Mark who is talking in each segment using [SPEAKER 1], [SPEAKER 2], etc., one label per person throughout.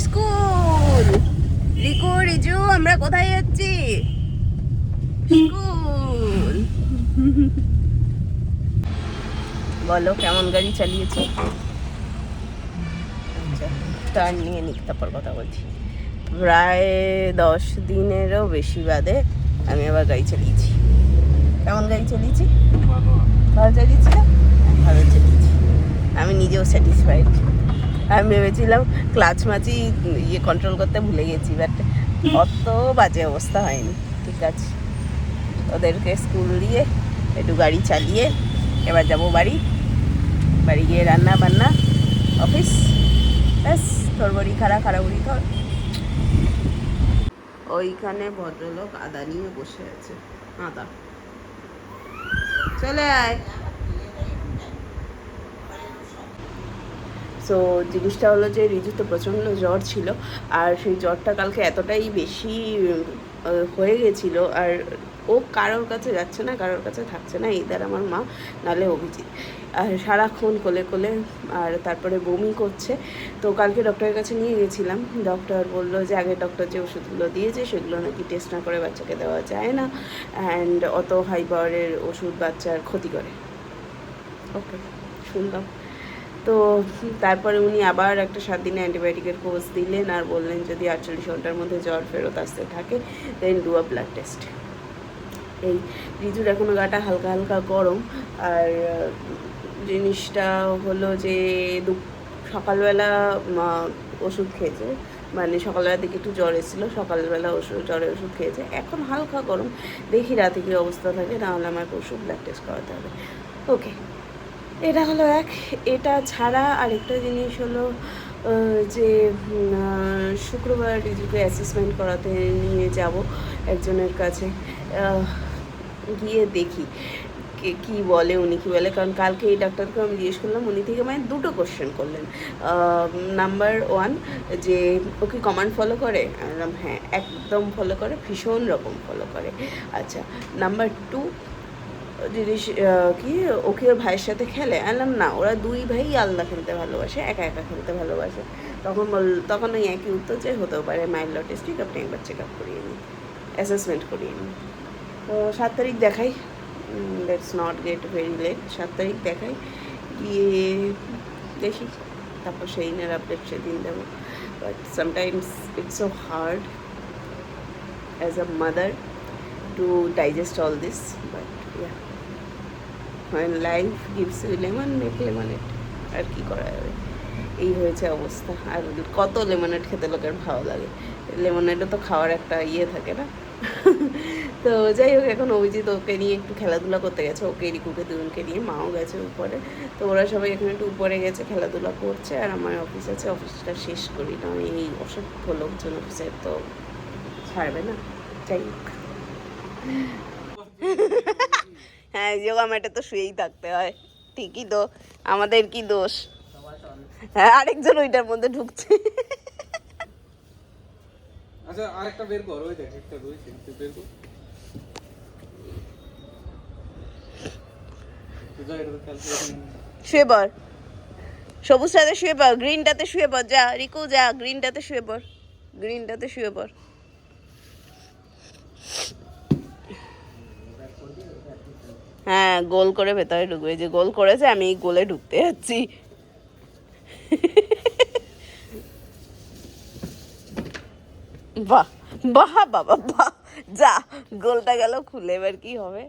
[SPEAKER 1] School. Riku Riju আমরা কোথায় যাচ্ছি? স্কুল। বলো কেমন গাড়ি চালিয়েছে? আচ্ছা টার্ন নিয়ে নিক, তারপর কথা বলছি। প্রায় 10 দিনেরও বেশি বাদে আমি আবার গাড়ি চালিয়েছি। কেমন গাড়ি চালিয়েছি? ভালো চালিয়েছি না? ভালো চালিয়েছি, আমি নিজেও স্যাটিসফাইড। আমি ভেবেছিলাম ক্লাচ মাচি কন্ট্রোল করতে ভুলে গেছি, বাট অত বাজে অবস্থা হয়নি। ঠিক আছে, ওদেরকে স্কুল দিয়ে একটু গাড়ি চালিয়ে এবার যাব বাড়ি। বাড়ি গিয়ে রান্না বান্না, অফিস, ব্যাস। তোর বড়ি খাড়া বুড়ি ধর। ওইখানে ভদ্রলোক আদা নিয়ে বসে আছে। আদা চলে আয়। সো জিনিসটা হলো যে রিজু তো প্রচণ্ড জ্বর ছিল, আর সেই জ্বরটা কালকে এতটাই বেশি হয়ে গেছিল, আর ও কারোর কাছে যাচ্ছে না, কারোর কাছে থাকছে না, এইদার আমার মা নালে অভিজিৎ, আর সারাক্ষণ কোলে কোলে, আর তারপরে বমি করছে। তো কালকে ডক্টরের কাছে নিয়ে গেছিলাম। ডক্টর বললো যে আগে ডক্টর যে ওষুধগুলো দিয়েছে সেগুলো নাকি টেস্ট না করে বাচ্চাকে দেওয়া যায় না, অ্যান্ড অত হাই পাওয়ারের ওষুধ বাচ্চার ক্ষতি করে। ওকে, শুনলাম। তো তারপরে উনি আবার একটা 7 দিনে অ্যান্টিবায়োটিকের কোর্স দিলেন, আর বললেন যদি 48 ঘন্টার মধ্যে জ্বর ফেরত আসতে থাকে then do a blood test. এই রিজুর এখনও গাটা হালকা হালকা গরম, আর জিনিসটা হলো যে সকালবেলা ওষুধ খেয়েছে, মানে সকালবেলা দিকে একটু জ্বর এসেছিলো, সকালবেলা জ্বরের ওষুধ খেয়েছে, এখন হালকা গরম। দেখি রাতে কী অবস্থা থাকে, নাহলে আমাকে ওষুধ ব্লাড টেস্ট করাতে হবে। ওকে, এটা হলো এক। এটা ছাড়া আরেকটা জিনিস হলো যে শুক্রবার রিজুকে অ্যাসেসমেন্ট করাতে নিয়ে যাব একজনের কাছে। গিয়ে দেখি কি বলে, উনি কী বলে। কারণ কালকে এই ডাক্তারকে আমি জিজ্ঞেস করলাম, উনি থেকে মানে 2টো কোশ্চেন করলেন। নাম্বার 1 যে ও কি কমান্ড ফলো করে? আমি বললাম হ্যাঁ একদম ফলো করে, ভীষণ রকম ফলো করে। আচ্ছা, নাম্বার 2 জিনিস কি ওকে ওর ভাইয়ের সাথে খেলে? আনলাম না, ওরা 2 ভাই আলাদা খেলতে ভালোবাসে, একা একা খেলতে ভালোবাসে। তখন ওই একই উত্তর যে হতেও পারে মাইল্ড অটিস্টিক, আপনি একবার চেক আপ করিয়ে নিন, অ্যাসেসমেন্ট করিয়ে নিন। তো 7 তারিখ দেখাই, let's not get very late. 7 তারিখ দেখাই, গিয়ে দেখি, তারপর সেই নিয়ে আপডেট সেদিন দেবো। But sometimes it's so hard as a mother to digest all this, but yeah, when life gives you lemon, make lemonade। আর কি করা যাবে, এই হয়েছে অবস্থা। আর কত লেমনেড খেতে লোকের ভালো লাগে, লেমনেডও তো খাওয়ার একটা ইয়ে থাকে না। তো যাই হোক, এখন অভিজিৎ ওকে নিয়ে একটু খেলাধুলা করতে গেছে, ওকে রিকুকে দুজনকে নিয়ে, মাও গেছে উপরে। তো ওরা সবাই এখন একটু উপরে গেছে, খেলাধুলা করছে, আর আমার অফিস আছে, অফিসটা শেষ করি না। এই অসভ্য লোকজন অফিসের তো ছাড়বে না। যাই হোক, হ্যাঁ যোগা ম্যাটে তো শুয়েই থাকতে হয়, ঠিকই তো, আমাদের কি দোষ? হ্যাঁ আরেকজন ওইটার মধ্যে ঢুকছে।
[SPEAKER 2] আচ্ছা আরেকটা বের কর, ওই দেখ একটা রয়েছে, বের কর।
[SPEAKER 1] শুয়ে পড়, সবুজটাতে শুয়ে পড়, গ্রিনটাতে শুয়ে পড়, যা রিকু যা, গ্রিনটাতে শুয়ে পড়, গ্রিনটাতে শুয়ে পড়। হ্যাঁ গোল করে ভেতরে ঢুকবে, যে গোল করেছে আমি এই গোলে ঢুকতে যাচ্ছি। বাহ বাহ বাবা বাহ, যা গোলটা গেল খুলে, এবার কি হবে?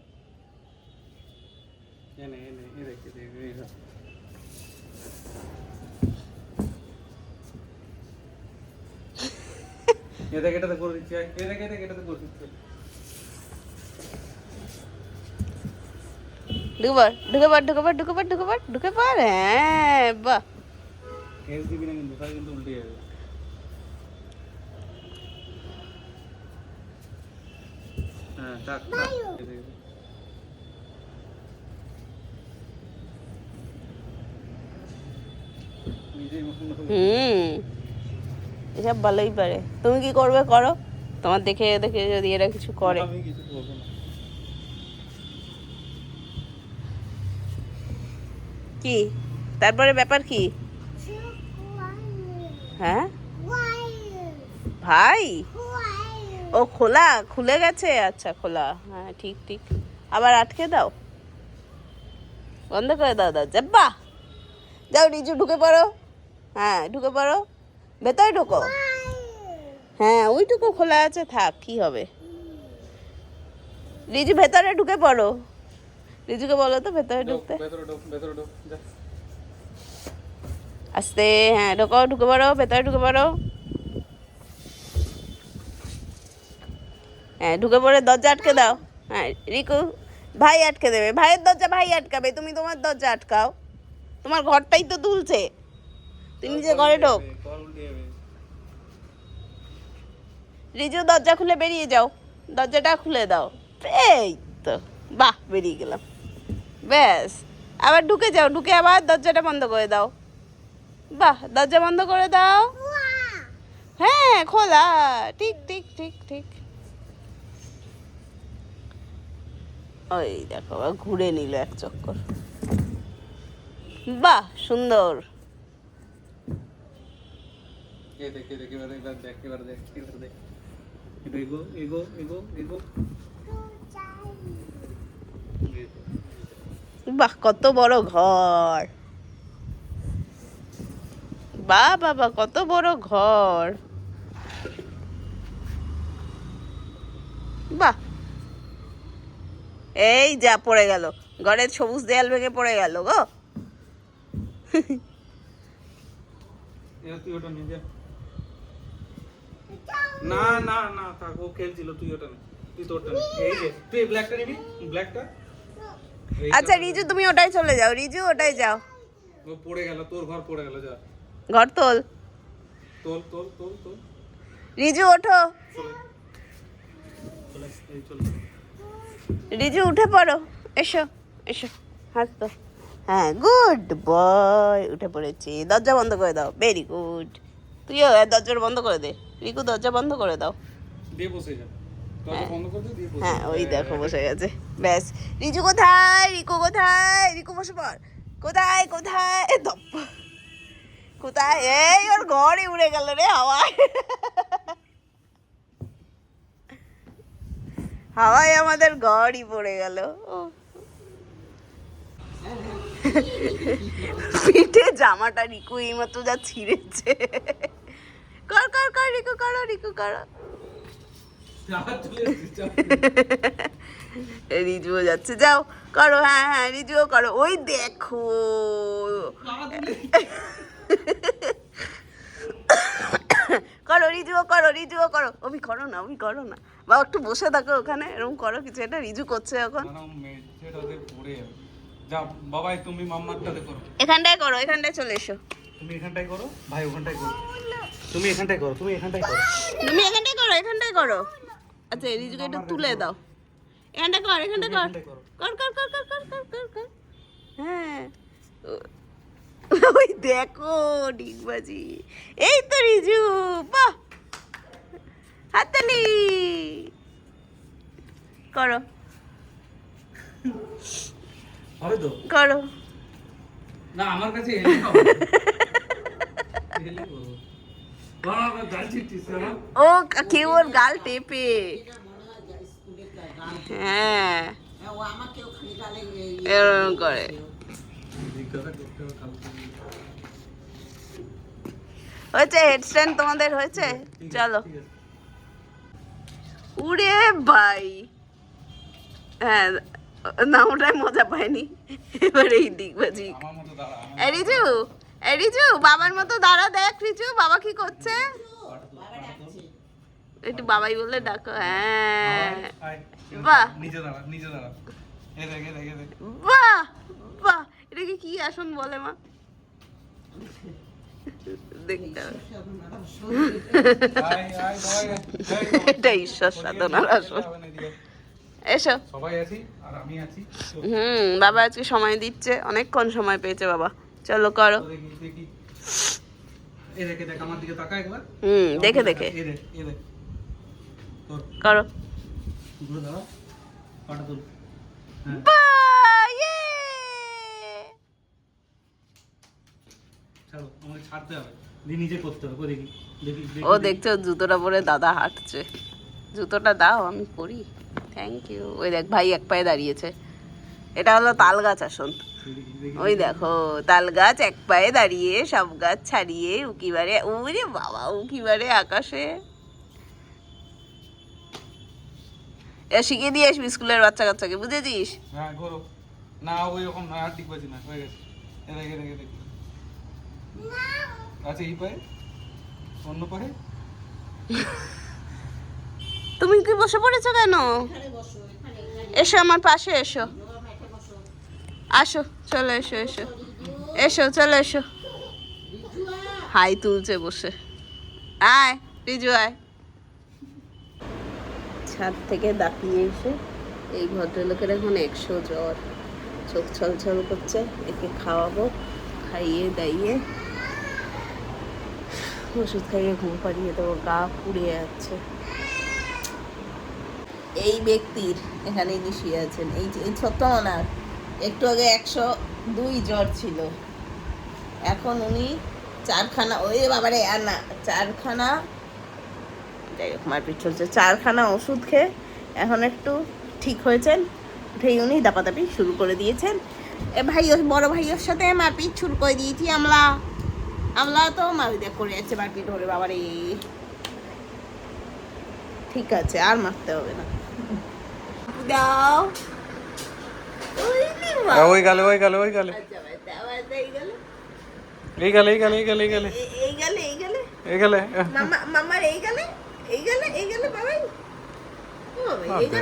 [SPEAKER 2] এটাতে করে দিচ্ছি, এটাতে করে দিচ্ছি।
[SPEAKER 1] ঢুকে পড়। হ্যাঁ বাহ,
[SPEAKER 2] এস দিবি না কিন্তু, তাহলে কিন্তু উল্টে যাবে। হ্যাঁ টাক টাক।
[SPEAKER 1] এসব ভালোই পারে। তুমি কি করবে করো, তোমার দেখে দেখে যদি এরা কিছু করে।
[SPEAKER 2] আমি কিছু করবো না।
[SPEAKER 1] কি তারপরে ব্যাপার কি? হ্যাঁ ভাই ও খোলা, খুলে গেছে, আচ্ছা খোলা, হ্যাঁ ঠিক ঠিক। আবার আটকে দাও, বন্ধ করে দাও দরজা। বাহ, যাও রিজু ঢুকে পড়ো, হ্যাঁ ঢুকে পড়ো, ভেতরে ঢুকো। হ্যাঁ ওইটুকু খোলা আছে, থাক কি হবে। রিজু ভেতরে ঢুকে পড়ো, রিজুকে বলো তো ভেতরে ঢুকতে।
[SPEAKER 2] ভেতরে ঢোক, ভেতরে ঢোক, যা।
[SPEAKER 1] আস্তে, হ্যাঁ ঢোকো, ঢুকে পড়ো, ভেতরে ঢুকে পড়ো। হ্যাঁ ঢুকে পড়ে দরজা আটকে দাও। হ্যাঁ রিকু, ভাই আটকে দেবে, ভাইয়ের দরজা ভাই আটকাবে, তুমি তোমার দরজা আটকাও, তোমার ঘরটাই তো তুলছে, তুমি নিজে ঘরে ঢোক।
[SPEAKER 2] কল উল্টে যাবে।
[SPEAKER 1] রিজু দরজা খুলে বেরিয়ে যাও, দরজাটা খুলে দাও। এই তো, বাহ বেরিয়ে গেলাম, ব্যাস। আবার ঢুকে যাও, ঢুকে আবার দরজাটা বন্ধ করে দাও। বাহ, দরজা বন্ধ করে দাও। হ্যাঁ খোলা, ঠিক ঠিক ঠিক ঠিক। ওই দেখো আবার ঘুরে নিল এক চক্কর। বাহ সুন্দর।
[SPEAKER 2] এই দেখ, এই দেখ, এবার এবার দেখ, এবার দেখ, এবার দেখ। এগো, এগো, এগো, এগো।
[SPEAKER 1] বাহ কত বড় ঘর, বাহ বাবা কত বড় ঘর, বাহ। এই যা পড়ে গেল, ঘরের সবুজ দেয়াল ভেঙে পড়ে গেল গো।
[SPEAKER 2] এবার তুই ওটা নিয়ে যা। না না না, থাক, ও খেলছিল, তুই ওটা নে, তুই তোরটা নে। এই যে তুই এই ব্ল্যাকটা নিবি, ব্ল্যাকটা।
[SPEAKER 1] আচ্ছা রিজু তুমি ওটাই চলে যাও, রিজু ওটাই যাও।
[SPEAKER 2] ও পড়ে গেল, তোর ঘর পড়ে গেল, যা।
[SPEAKER 1] ঘর তোল,
[SPEAKER 2] তোল তোল তোল তোল।
[SPEAKER 1] রিজু ওঠো,
[SPEAKER 2] চলে চলে, এই চল।
[SPEAKER 1] রিজু উঠে পড়ো, এসো এসো, হাত তো, হ্যাঁ গুড বয়, উঠে পড়েছি। দরজা বন্ধ করে দাও, ভেরি গুড। তুইও দরজাটা বন্ধ করে দে, রিকু দরজা বন্ধ করে দাও।
[SPEAKER 2] দিয়ে বসে যা, দরজা বন্ধ করে দে, দিয়ে বসে
[SPEAKER 1] হ্যাঁ
[SPEAKER 2] যা।
[SPEAKER 1] ওই দেখো বসে গেছে, ব্যাস। রিজু কোথায়, রিকু কোথায়, রিকু বসে পড়, কোথায় কোথায়, এ দপ, কোথায়, এই ওর ঘরে উড়ে গেল রে হাওয়ায়, হাওয়ায় আমাদের ঘরই পড়ে গেল। পিঠে জামাটা রিকু এইমাত্র যা ছিঁড়েছে। কর কর কর রিকু, করো রিকু করো।
[SPEAKER 2] যা, চলে এসেছিস, যা।
[SPEAKER 1] রিজুও যাচ্ছে, যাও করো, হ্যাঁ হ্যাঁ রিজুও করো, ওই দেখো। করো রিজুও করো, রিজুও করো, অভি করো না, অভি করো না, বাবা একটু বসে থাকো ওখানে, এরকম করো কিছু একটা, রিজু করছে এখন।
[SPEAKER 2] মেঝেটাতে পড়ে যাবে। যা বাবাই, তুমি মাম্মারটাতে করো।
[SPEAKER 1] এখানটায় করো, এখানটায় চলে এসো,
[SPEAKER 2] তুমি এখানটাই করো, ভাই ওখানটাই করো। তুমি এখানটাই করো, তুমি এখানটাই করো।
[SPEAKER 1] তুমি এখানটায় করো, এখানটায় করো। আচ্ছা রিজুকে একটু তুলে দাও, এখানটা কর, এখানটা
[SPEAKER 2] তুমি
[SPEAKER 1] কর,
[SPEAKER 2] এখানটায় করো।
[SPEAKER 1] কর কর কর কর কর কর কর কর, হ্যাঁ। ওই দেখো ডিগবাজি, এই তো রিজু, বাহ, হাততালি করো,
[SPEAKER 2] হবে তো?
[SPEAKER 1] করো।
[SPEAKER 2] না, আমার কাছে এলে হবে। এলে করবো। বাবা, গাল ছিটছিস না?
[SPEAKER 1] ও কেউ ওর গাল টেপে, হ্যাঁ এরকম করে।
[SPEAKER 2] জিজ্ঞাসা করতে হবে কালকে।
[SPEAKER 1] হয়েছে হেডস্ট্যান্ড তোমাদের হয়েছে,
[SPEAKER 2] ঠিক আছে,
[SPEAKER 1] চলো।
[SPEAKER 2] ঠিক আছে।
[SPEAKER 1] উড়ে ভাই, হ্যাঁ না ওটাই মজা পায়নি, এবার এই দিগবাজি।
[SPEAKER 2] আমার মতো দাঁড়া, আমার
[SPEAKER 1] এ রিজু, এ রিজু বাবার মতো দাঁড়া, দেখ রিজু বাবা কি করছে, একটু বাবাই বললে ডাকো, হ্যাঁ
[SPEAKER 2] আয়,
[SPEAKER 1] বাহ
[SPEAKER 2] নিচে দাঁড়া, নিচে দাঁড়া। এই দেখ, এই দেখ, এই দেখ।
[SPEAKER 1] বাহ বাহ, এটাকে কি আসন বলে মা, দেখতে হবে।
[SPEAKER 2] আয়, আয়, সবাই আয়।
[SPEAKER 1] এটা ঈশ্বর সাধনার আসন। এসো।
[SPEAKER 2] সবাই আছি আর আমি আছি।
[SPEAKER 1] বাবা আজকে সময় দিচ্ছে, অনেকক্ষণ সময় পেয়েছে বাবা, চলো করো।
[SPEAKER 2] দেখি দেখি, এই দেখে দেখ, আমার দিকে তাকা একবার।
[SPEAKER 1] দেখে দেখে
[SPEAKER 2] এই দেখ, এই দেখ, তোর
[SPEAKER 1] করো।
[SPEAKER 2] ঘুরে দাঁড়া, পাটা তুল। হ্যাঁ,
[SPEAKER 1] বাহ, ইয়ে!
[SPEAKER 2] ছাড়ো, আমাকে ছাড়তে হবে, দিয়ে নিজে করতে হবে। দেখি দেখি দেখি
[SPEAKER 1] ও দেখছো জুতোটা পরে দাদা হাঁটছে, জুতোটা দাও আমি পরি। Thank you. ওই দেখ ভাই এক পায়ে দাঁড়িয়েছে, এটা হলো তাল গাছ আসন।
[SPEAKER 2] দেখি, দেখি।
[SPEAKER 1] ওই দেখো তাল গাছ এক পায়ে দাঁড়িয়ে, সব গাছ ছাড়িয়ে উকিবারে, ওরে বাবা উকিবারে আকাশে। এ শিখিয়ে দিয়ে আসবি স্কুলের বাচ্চা কাচ্চাকে, বুঝেছিস?
[SPEAKER 2] হ্যাঁ করো না, ওই রকম না, আর ঠিক পাচ্ছি না, হয়ে গেছে। এদিকে এদিকে দেখি, আচ্ছা এই পায়ে, অন্য পায়ে।
[SPEAKER 1] তুমি কি বসে পড়েছো কেন? এসো আমার পাশে এসো, আসো চলে এসো, এসো এসো চলে এসো। হাই তুলছে বসে, আয় রিজু আয়। ছাদ থেকে দাপিয়ে এসে এই ভদ্রলোকের এখন 100 জ্বর, চোখ ছলছল করছে। একে খাওয়াবো, খাইয়ে দাইয়ে ওষুধ খাইয়ে ঘুম পাড়িয়ে দেবো, গা পুড়ে যাচ্ছে। এই ব্যক্তির এখানে ইনি শুয়ে আছেন, এই ছোট্ট ওনার একটু আগে 102 জ্বর ছিল, এখন উনি 4খানা, ওই বাবারে আর না 4খানা, যাই হোক মারপিট চলছে, 4খানা ওষুধ খেয়ে এখন একটু ঠিক হয়েছেন। উঠেই উনি দাপাদাপি শুরু করে দিয়েছেন। এ ভাই, বড় ভাইয়ের সাথে মারপিট শুরু করে দিয়েছি আমরা তো মারপিট করে যাচ্ছে, মারপিট ধরে বাবারে। ঠিক আছে আর মারতে হবে না, দাও।
[SPEAKER 2] ওই গেলে, ওই গেলে, ওই গেলে,
[SPEAKER 1] আচ্ছা ভাই, আবার এই গেল,
[SPEAKER 2] এই গেলে, এই গেলে, এই গেলে, এই গেলে,
[SPEAKER 1] এই গেলে, এই গেলে,
[SPEAKER 2] এই গেলে।
[SPEAKER 1] মামার এই গেলে, এই গেলে, এই গেলে বাবাই, ও বাবা এই গেলে।